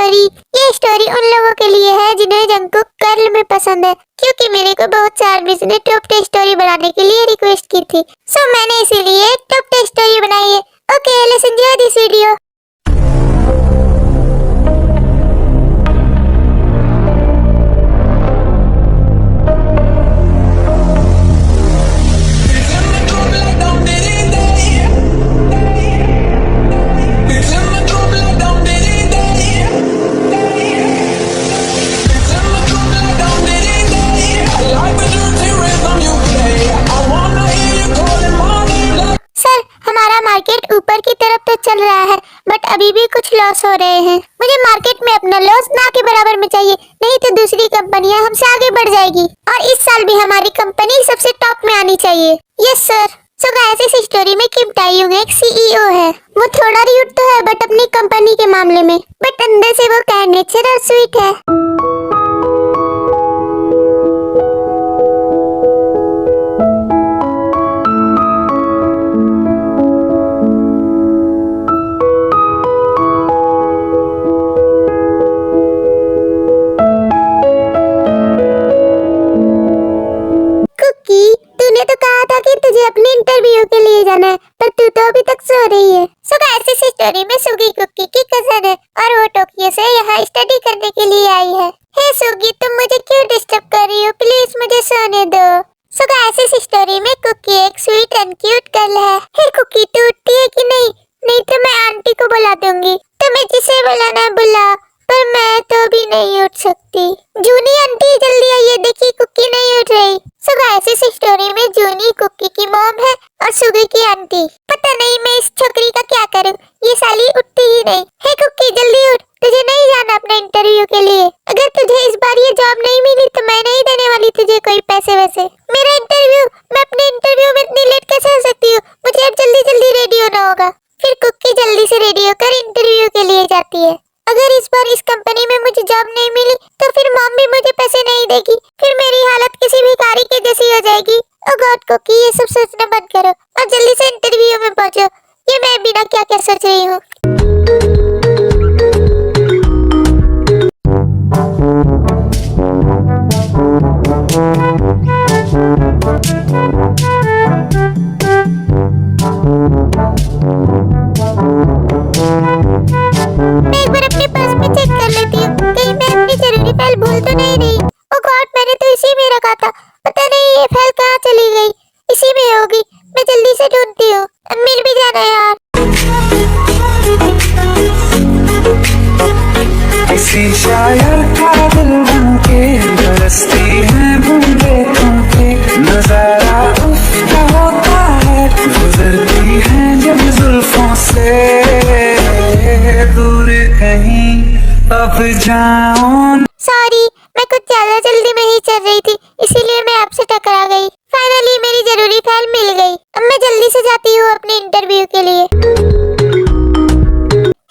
Story. ये story उन लोगों के लिए है जिन्हें जंगकुक गर्ल में पसंद है, क्योंकि मेरे को बहुत से आर्मीज ने टॉप 10 स्टोरी बनाने के लिए रिक्वेस्ट की थी। सो मैंने इसीलिए टॉप 10 स्टोरी बनाई है। Okay, let's enjoy this video. Market ऊपर की तरफ तो चल रहा है, बट अभी भी कुछ लॉस हो रहे हैं। मुझे मार्केट में अपना लॉस ना के बराबर में चाहिए, नहीं तो दूसरी कंपनियां हमसे आगे बढ़ जाएगी और इस साल भी हमारी कंपनी सबसे टॉप में आनी चाहिए। Yes sir. सो गाइस, इस स्टोरी में किम ताई-यूंग एक सीईओ है। वो थोड़ा रूड तो है बट अपनी कंपनी के मामले में, बट अंदर से वो काइंड नेचर और स्वीट है। तूने तो कहा था कि तुझे अपने इंटरव्यू के लिए जाना है, पर तू तो अभी तक सो रही है। सो गाइस, इस स्टोरी में सुगी कुकी की कजन है और वो टोक्यो से यहाँ स्टडी करने के लिए आई है। हे सुगी, तुम मुझे क्यों डिस्टर्ब कर रही हो? प्लीज मुझे सोने दो। सो गाइस, इस स्टोरी में कुकी एक स्वीट एंड क्यूट गर्ल है। हे कुकी, तू उठती है कि नहीं? नहीं तो मैं आंटी को बुला दूंगी। तुम्हें जिसे बुलाना है बुला, पर मैं तो भी नहीं उठ सकती। जूनी आंटी जल्दी आइए, देखिए कुकी नहीं उठ रही। सो गाइस, इस स्टोरी में जूनी कुकी की मॉम है और सुगी की आंटी। पता नहीं मैं इस छोकरी का क्या करूं, ये साली उठती ही नहीं। हे कुकी, जल्दी उठ, तुझे नहीं जाना अपने इंटरव्यू के लिए। अगर तुझे इस बार ये जॉब नहीं मिली तो मैं नहीं देने वाली तुझे कोई पैसे वैसे। मेरा इंटरव्यू, मैं अपने इंटरव्यू में इतनी लेट कैसे हो सकती हूँ? मुझे अब जल्दी जल्दी रेडी होना होगा। फिर कुकी जल्दी से रेडी होकर इंटरव्यू के लिए जाती है। अगर इस बार इस कंपनी में मुझे जॉब नहीं मिली तो फिर मॉम भी मुझे पैसे नहीं देगी, फिर मेरी हालत किसी भिखारी के जैसी हो जाएगी। ओ गॉड कुकी, ये सब सोचना बंद करो और जल्दी से इंटरव्यू में पहुंचो। ये मैं बिना क्या क्या सोच रही हूँ। मैं एक बार अपने पर्स में चेक कर लेती हूँ, कहीं मैं अपनी जरूरी फाइल भूल तो नहीं रही। ओ गॉड, मैंने तो इसी में रखा था, पता नहीं ये फाइल कहाँ चली गई। इसी में होगी, मैं जल्दी से ढूंढती हूँ। मिल भी जाना यार। किसी शायर का दिल बनके बरसती है बूंदे तुमके, नजारा उसका होता है, गुजरती है जब जुल्फों से दूर कहीं अब जाऊं। सॉरी, मैं कुछ ज्यादा जल्दी में ही चल रही थी, इसीलिए मैं आपसे टकरा गई। फाइनली मेरी जरूरी फाइल मिल गई। अब मैं जल्दी से जाती हूँ अपने इंटरव्यू के लिए।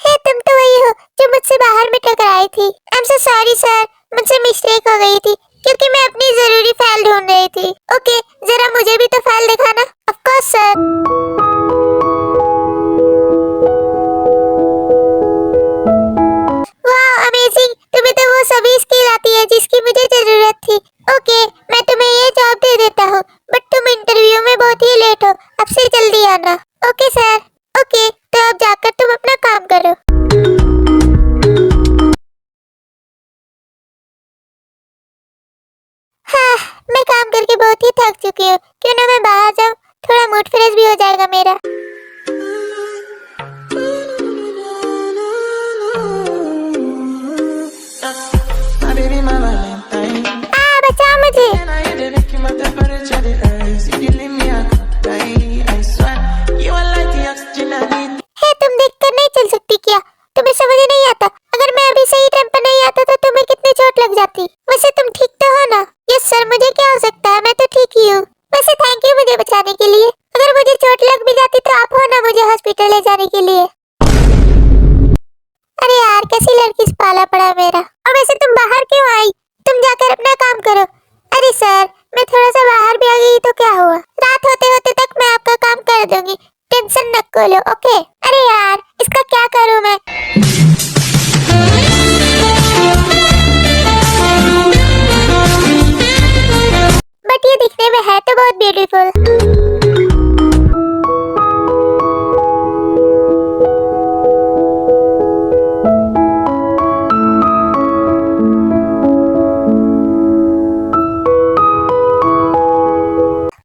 हे, तुम तो वही हो जो मुझसे बाहर में टकराई थी। I am so sorry sir, मुझसे मिस्टेक हो गई थी क्योंकि मैं अपनी जरूरी फाइल ढूंढ रही थी। ओके, जरा मुझे भी तो फाइल दिखाना। Of course sir. वाह अमेजिंग, तुम्हें तो वो सभी स्किल आती है जिसकी मुझे जरूरत थी। ओके, मैं तुम्हें ये जॉब दे देता हूँ, बट तुम इंटरव्यू में बहुत ही लेट हो, अब से जल्दी आना। Okay sir. ओके, तो अब जाकर तुम अपना काम करो। हाँ, मैं काम करके बहुत ही थक चुकी हूँ, क्यों ना मैं बाहर जाऊँ, थोड़ा मूड फ्रेश भी हो जाएगा मेरा। बचा मुझे। हे, तुम देखकर नहीं चल सकती क्या? तुम्हें समझ नहीं आता? अगर मैं अभी सही टाइम पर नहीं आता तो तुम्हें कितनी चोट लग जाती। वैसे तुम ठीक तो हो ना? यस सर, मुझे क्या हो सकता है, मैं तो ठीक ही हूँ। वैसे थैंक यू मुझे बचाने के लिए। अगर मुझे चोट लग भी जाती तो आप हो ना मुझे हॉस्पिटल ले जाने के लिए। अरे यार, कैसी लड़की से पाला पड़ा मेरा। और वैसे तुम बाहर क्यों आई? तुम जाकर अपना काम करो। अरे सर, मैं थोड़ा सा बाहर भी आ गई तो क्या हुआ? रात होते होते तक मैं आपका काम कर दूंगी, टेंशन न लो। ओके। अरे यार, इसका क्या करूं मैं? बहुत ब्यूटीफुल।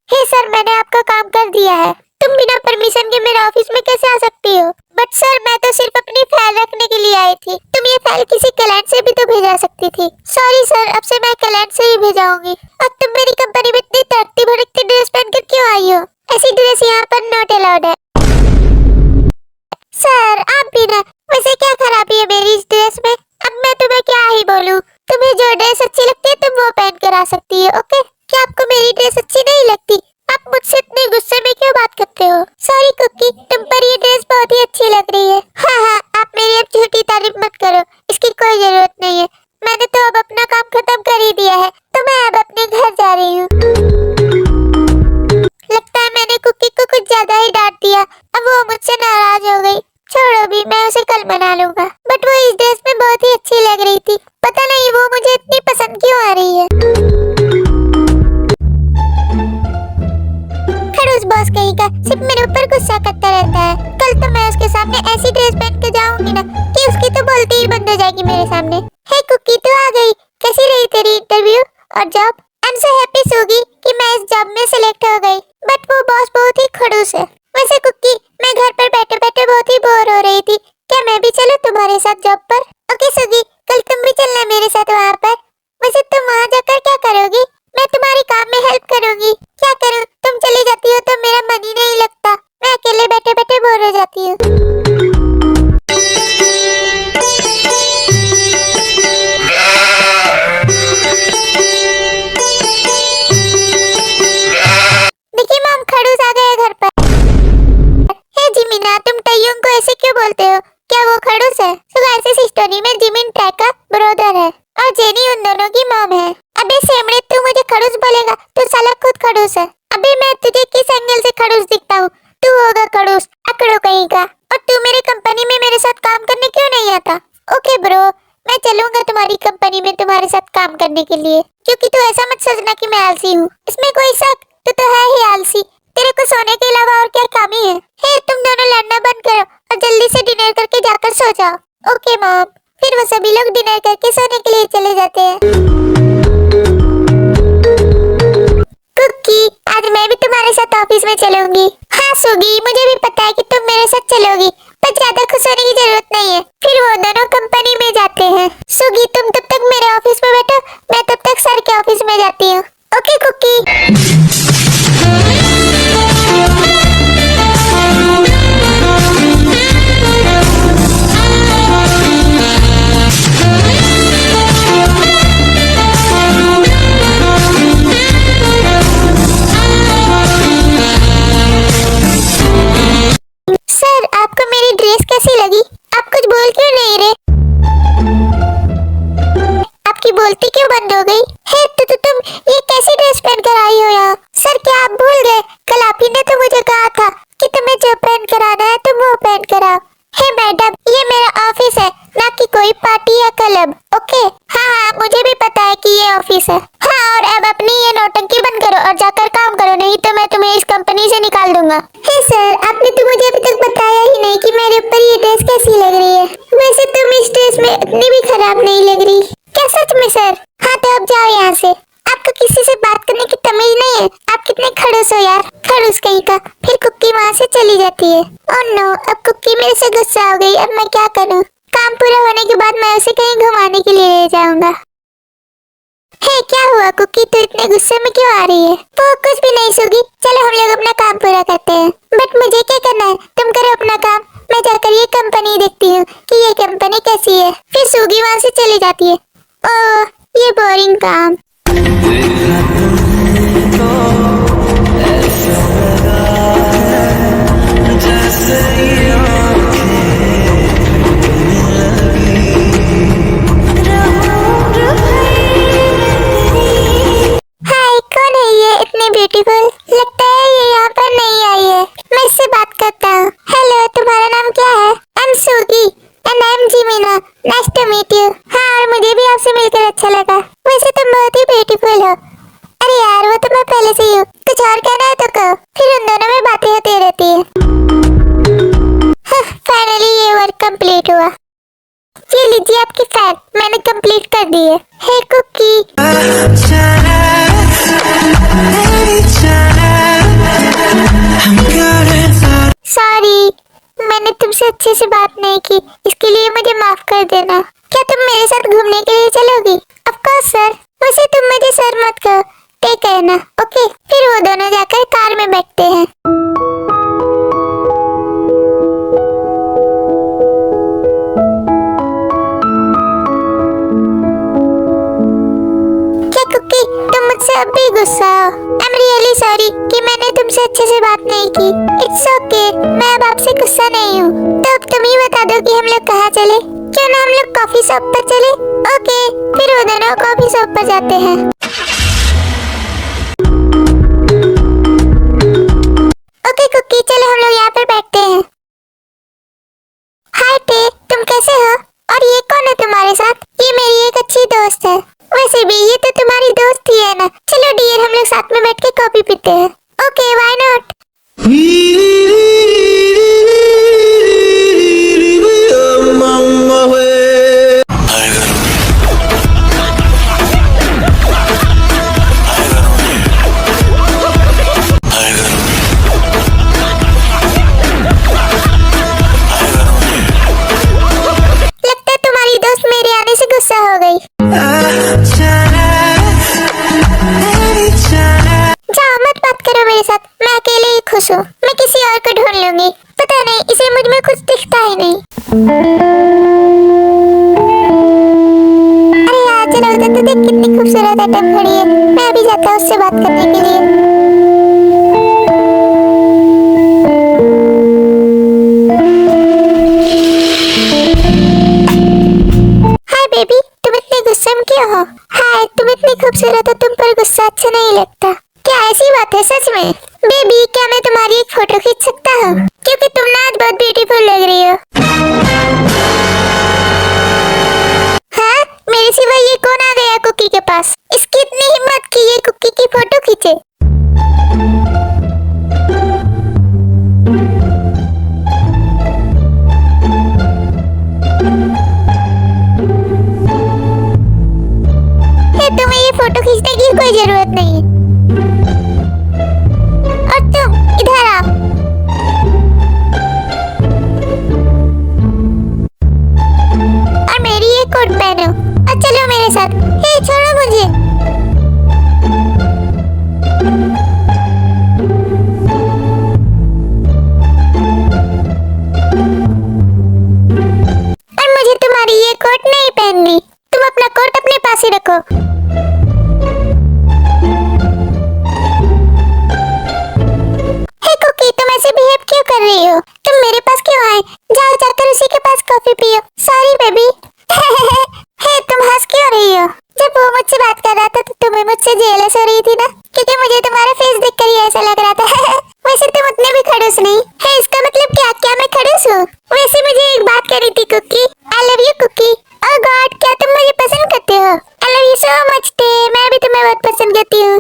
हे सर, मैंने आपका काम कर दिया है। तुम बिना परमिशन के मेरे ऑफिस में कैसे आ सकती हो? बट सर, मैं तो सिर्फ अपनी फाइल रखने के लिए आई थी। तुम ये फाइल किसी क्लाइंट से भी तो भेजा सकती थी। सॉरी सर, अब से मैं क्लाइंट से ही भेजाऊंगी। और तुम मेरी कंपनी में इतनी तड़कती भड़कती ड्रेस पहनकर क्यों आई हो? ऐसी ड्रेस यहाँ पर नॉट अलाउड है। सर, आप भी ना। वैसे क्या खराबी है मेरी इस ड्रेस में? अब मैं तुम्हें क्या ही बोलूं। तुम्हें जो ड्रेस अच्छी लगती है तुम वो पहन कर आ सकती है, ओके? क्या आपको मेरी ड्रेस अच्छी नहीं लगती? आप मुझसे इतने गुस्से में क्यों बात करते हो? सॉरी कुकी, तुम पर ये ड्रेस बहुत ही अच्छी लग रही है। हाँ, आप मेरी अब झूठी तारीफ मत करो, इसकी कोई जरूरत नहीं है। मैंने तो अब अपना काम खत्म कर ही दिया है, तो मैं अब अपने घर जा रही हूँ। लगता है मैंने कुकी को कुछ ज्यादा ही डांट दिया। अब वो मुझसे नाराज हो गई। छोड़ो भी, मैं उसे कल मना लूंगा। बट वो इस ड्रेस में बहुत ही अच्छी लग रही थी। पता नहीं वो मुझे इतनी पसंद क्यों आ रही है। खड़ूस बॉस कहीं का सिर्फ मेरे ऊपर गुस्सा करता रहता है। कल तो मैं उसके सामने ऐसी ड्रेस पहन के जाऊंगी ना कि उसकी तो बोलती ही बंद हो जाएगी मेरे सामने। हे कुकी, तू आ गई। कैसी रही तेरी इंटरव्यू और job? I am so happy Swiggy कि मैं इस जॉब में सिलेक्ट हो गई। बट वो बॉस बहुत ही खड़ूस है। वैसे कुकी, मैं घर पर बैठे बैठे बहुत ही बोर हो रही थी। क्या मैं भी चलूं तुम्हारे साथ जॉब पर? ओके सुगी, कल तुम भी चलना मेरे साथ वहाँ पर। वैसे तुम वहाँ जाकर क्या करोगी? मैं तुम्हारे काम में हेल्प करूंगी। क्या करूं? तुम चली जाती हो तो मेरा मन ही नहीं लगता। मैं अकेले बैठे बैठे बोर हो जाती हूँ। देखिए मॉम, खड़ूस आ गए घर पर। हे जिमिना, तुम टैयुंग को ऐसे क्यों बोलते हो? क्या वो खड़ूस है? तो ऐसी स्टोरी में जिमिन टै का ब्रदर है और जेनी उन दोनों की मॉम है। अबे सेमड़े, तू मुझे खड़ूस बोलेगा? तू साला खुद खड़ूस है। अबे मैं तुझे किस एंगल से खड़ूस दिखता हूँ? तू होगा खड़ूस, अकड़ो कहीं का। और तू मेरी कंपनी में मेरे साथ काम करने क्यों नहीं आता? ओके ब्रो, मैं चलूंगा तुम्हारी कंपनी में तुम्हारे साथ काम करने के लिए। क्योंकि तू ऐसा मत सोचना कि मैं आलसी हूँ। इसमें कोई शक, तू तो है ही आलसी। तेरे को सोने के अलावा और क्या काम ही है? हे, तुम दोनों लड़ना बंद करो और जल्दी से डिनर करके जाकर सो जाओ। Okay mom. फिर वो सभी लोग डिनर करके सोने के लिए चले जाते हैं। कुकी, आज मैं भी तुम्हारे साथ ऑफिस में चलूंगी। हाँ सुगी, मुझे भी पता है कि तुम मेरे साथ चलोगी, पर ज्यादा खुश होने की जरूरत नहीं है। फिर वो दोनों कंपनी में जाते हैं। सुगी, तुम तब तक मेरे ऑफिस में बैठो, मैं तब तक सर के ऑफिस में जाती हूँ। Okay cookie. सर, आपको मेरी ड्रेस कैसी लगी? आप कुछ बोल क्यों नहीं रहे? आपकी बोलती क्यों बंद हो गई? हे, तुम ये कैसी ड्रेस पहनकर आई हो यहाँ? सर, क्या आप भूल गए? कल आप ही ने तो मुझे कहा था कि तुम्हें जो पहन कर आना है तुम वो पहन कर आओ। हे मैडम, ये मेरा ऑफिस है, ना कि कोई पार्टी या क्लब। ओके? हाँ, मुझे भी पता है कि ये ऑफिस है। हाँ, और अब अपनी ये नौटंकी बंद करो और जाकर काम करो, नहीं तो मैं तुम्हें इस कंपनी से निकाल दूंगा। हे सर, आपने तो मुझे अभी तक बताया ही नहीं कि मेरे ऊपर ये ड्रेस कैसी लग रही है। वैसे तुम इस ड्रेस में इतनी भी खराब नहीं लग रही। क्या सच में सर? हाँ, तो अब जाओ यहाँ से। आपको किसी से बात करने की तमीज नहीं है? आप कितने खड़ूस हो यार, खड़ूस कहीं का। फिर कुकी वहाँ से चली जाती है। ओह नो, अब कुकी मेरे से गुस्सा हो गई। अब मैं क्या करूँ? काम पूरा होने के बाद मैं उसे कहीं घुमाने के लिए ले जाऊंगा। हे, क्या हुआ कुकी, तू इतने गुस्से में क्यों आ रही है? वो कुछ भी नहीं सुगी, चलो हम लोग अपना काम पूरा करते हैं। बट मुझे क्या करना है? तुम करो अपना काम, मैं जाकर ये कंपनी देखती हूँ कि ये कंपनी कैसी है। फिर सुगी वहाँ से चली जाती है। ओह, ये बोरिंग काम। हाय, कौन है ये इतनी ब्यूटीफुल? लगता है ये यहाँ पर नहीं आई है। मैं इससे बात करता हूँ। हेलो, तुम्हारा नाम क्या है? I am Sugi and I am Jimina. Nice to meet you. हाँ, और मुझे भी आपसे मिलकर अच्छा लगा। वैसे तुम बहुत ही ब्यूटीफुल हो। अरे यार वो तो मैं पहले से ही हूँ, कुछ और कहना है तो कहो, फिर उन दोनों में बातें होती रहती है। फाइनली ये वर्क कंप्लीट हुआ। ये लीजिए आपकी फैन, मैंने कंप्लीट कर दी है। हे कुकी। सॉरी, मैंने तुमसे अच्छे से बात नहीं की, इसके लिए मुझे माफ कर देना। क्या तुम मेरे साथ घूमने के लिए चलोगी? Of course sir. वैसे तुम मुझे सर मत कहो, टेक है ना? ओके, फिर वो दोनों जाकर कार में बैठते हैं। क्या कुकी, तुम मुझसे अब भी गुस्सा हो? आई एम रियली सॉरी कि मैंने तुमसे अच्छे से बात नहीं की। इट्स ओके, मैं अब आपसे गुस्सा नहीं हूँ। तो अब तुम ही बता दो कि हम लोग कहाँ चले? क्यों ना हम लोग कॉफी शॉप पर चले? ओके, फिर वो दोनों कॉफी शॉप पर जाते हैं। ओके कुकी, चलो हम लोग यहाँ पर बैठते हैं। हाय टे, तुम कैसे हो? और ये कौन है तुम्हारे साथ? ये मेरी एक अच्छी दोस्त है। वैसे भी ये तो तुम्हारी दोस्त ही है ना। चलो डियर, हम लोग साथ में बैठ के कॉफी पीते हैं। Okay, why not. लगता है तुम्हारी दोस्त मेरे आने से गुस्सा हो गई। जाओ, मत बात करो मेरे साथ, मैं अकेले ही खुश हूँ। मैं किसी और को ढूंढ लूंगी। पता नहीं, इसे मुझ में कुछ दिखता ही नहीं। अरे यार, चलो उधर तो देख, कितनी खूबसूरत आइटम खड़ी है। मैं अभी जाता हूँ उससे बात करने के लिए। हाय बेबी, तुम इतने गुस्से में क्यों हो? हाय, तुम इतनी खूबसूरत हो, तुम पर गुस्सा अच्छा नहीं लगता। क्या ऐसी बात है सच में? बेबी, क्या मैं तुम्हारी एक फोटो खींच सकता हूँ? क्योंकि तुम ना आज बहुत ब्यूटीफुल लग रही हो। हाँ, मेरे सिवा ये कौन आ गया कुकी के पास? इसकी इतनी हिम्मत कि ये कुकी की फोटो खींचे। हे, तुम्हें ये फोटो खींचने की कोई जरूरत नहीं है। और तुम इधर आओ। और मेरी ये कोट पहनो और चलो मेरे साथ। हे, छोड़ो मुझे। और मुझे तुम्हारी ये कोट नहीं पहननी। तुम अपना कोट अपने पास ही रखो। हे कुकी, तुम ऐसे बिहेव क्यों कर रही हो? तुम मेरे पास क्यों आए? जाओ, जाकर उसी के पास कॉफी पियो। Sorry baby. हे, तुम हंस क्यों रही हो? जब वो मुझसे बात कर रहा था तो तुम्हें मुझसे जेलस हो रही थी ना? क्योंकि मुझे तुम्हारा फेस देखकर ही ऐसा लग रहा था। वैसे तुम उतने भी खड़ूस नहीं है। इसका मतलब क्या? क्या मैं खड़ूस हूँ? वैसे मुझे एक बात करनी थी Cookie. I love you Cookie. Oh God, क्या तुम मुझे पसंद करते हो? I love you so much टे, मैं भी तुम्हें बहुत पसंद करती हूँ।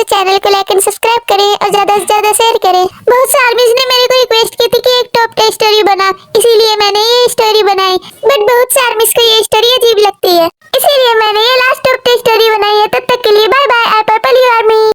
चैनल को लाइक एंड सब्सक्राइब करें और ज्यादा से ज्यादा शेयर करें। बहुत से आर्मीज ने मेरे को रिक्वेस्ट की थी कि एक टॉप 10 स्टोरी बना, इसीलिए मैंने ये स्टोरी बनाई। बट बहुत से आर्मीज को ये स्टोरी अजीब लगती है, इसीलिए मैंने ये लास्ट टॉप 10 स्टोरी बनाई है। तब तक